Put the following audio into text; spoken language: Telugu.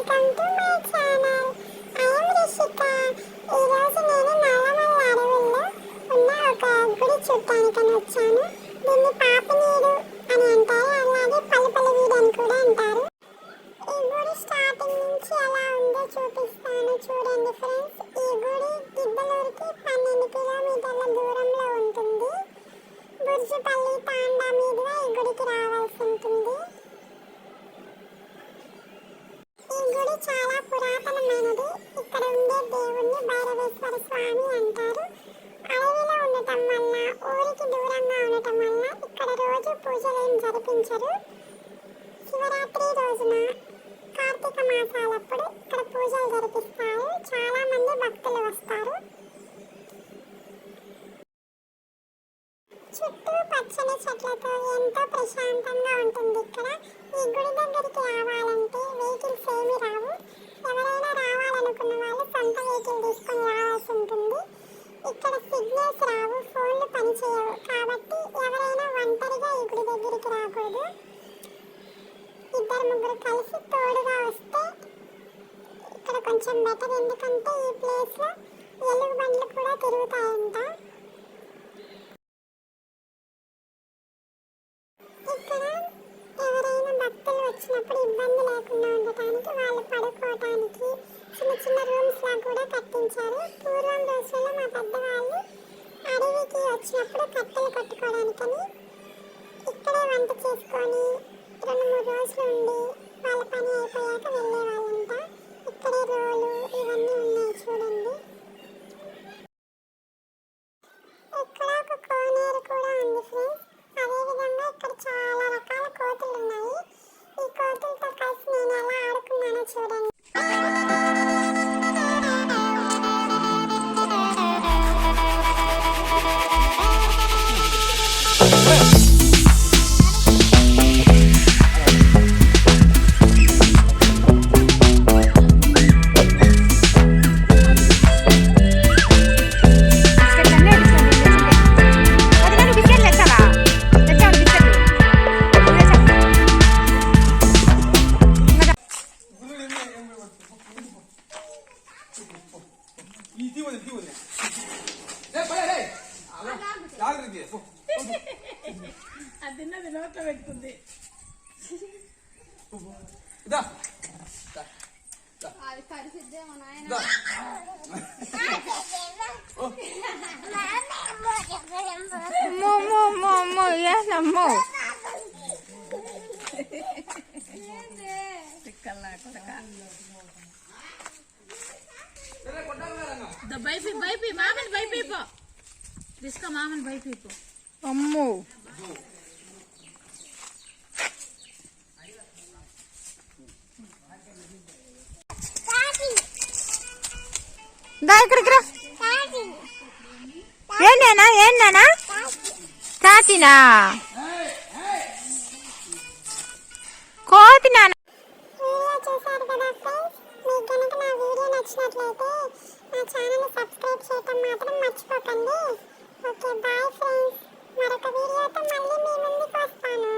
Welcome to my channel. I am Rishika. ఈరోజు నేను నల్లమల్ల అడవుల్లో ఉన్న ఒక గుడి చూడటానికని వచ్చాను. దీన్ని పాపినీడు అని అంటారు, అలాగే పల్లిపల్లి వీడు అని కూడా అంటారు. ఈ గుడి స్టార్టింగ్ నుంచి ఎలా ఉందో చూపిస్తాను, చూడండి ఫ్రెండ్స్. ఈ గుడి గిద్దలూరుకి 12 కిలోమీటర్ల దూరంలో ఉంటుంది. బుర్జుపల్లి తాండా మీదుగా ఈ గుడికి రావాల్సి ఉంటుంది. ఈ గుడి చాలా పురాతనమైనది. ఇక్కడ ఉండే దేవుణ్ణి భైరవేశ్వర స్వామి అంటారు. అడవిలో ఉండటం వల్ల, ఊరికి దూరంగా ఉండటం వల్ల ఇక్కడ రోజు పూజలు ఏం జరిపించరు. శివరాత్రి రోజున, కార్తీక మాసాలప్పుడు ఇక్కడ పూజలు జరిపిస్తారు. చాలా మంది భక్తులు వస్తారు. చుట్టూ పచ్చని చెట్లతో ఎంతో ప్రశాంతంగా ఉంటుంది ఇక్కడ. ఈ గుడి దగ్గరికి రావాలంటే వెహికల్స్ ఏమీ రావు. ఎవరైనా రావాలనుకున్న వాళ్ళు సొంత వెహికల్ తీసుకొని రావాల్సి ఉంటుంది. ఇక్కడ సిగ్నల్స్ రావు, ఫోన్లు పనిచేయవు. కాబట్టి ఎవరైనా ఒంటరిగా ఈ గుడి దగ్గరికి రాకూడదు. 2-3 కలిసి తోడుగా వస్తే ఇక్కడ కొంచెం బెటర్. ఎందుకంటే ఈ ప్లేస్లో ఎలుగు బండ్లు కూడా తిరుగుతాయంట. ఇక్కడ ఎవరైనా భక్తులు వచ్చినప్పుడు ఇబ్బంది లేకుండా ఉండటానికి, వాళ్ళు పడుకోవటానికి చిన్న చిన్న రూమ్స్ లా కూడా కట్టించారు. పూర్వం రోజుల్లో మా పెద్దవాళ్ళు అడవికి వచ్చినప్పుడు కట్టెలు కట్టుకోవడానికని ఇక్కడే వంట చేసుకొని 2-3 రోజులు ఉండి వాళ్ళ పని అయిపోయాక వెళ్ళేవాళ్ళంట. ఇక్కడే రోలు ఇవన్నీ ఉన్నాయి చూడండి. ఇక్కడ ఒక కోనేరు కూడా ఉంది ఫ్రెండ్స్. అదేవిధంగా ఇక్కడ చాలా రకాల కోతులు ఉన్నాయి. ఈ కోతులతో కలిసి నేను ఎలా ఆడుకున్నానో చూడండి. అది నోట్లో పెట్టుకుంది. బైపి మామని బైపో తీసుకో, మామని బైపో. అమ్మో ఇక్కడికి రా. ఏంటేనా తాతినా కోతినా? వీడియో చూసారు కదా ఫ్రెండ్స్. మీకు కనుక నా వీడియో నచ్చినట్లయితే నా ఛానల్ సబ్స్క్రైబ్ చేయడం మాత్రం మర్చిపోకండి. Okay, bye friends. మరొక వీడియోతో మళ్ళీ మీ ముందుకు వస్తాను.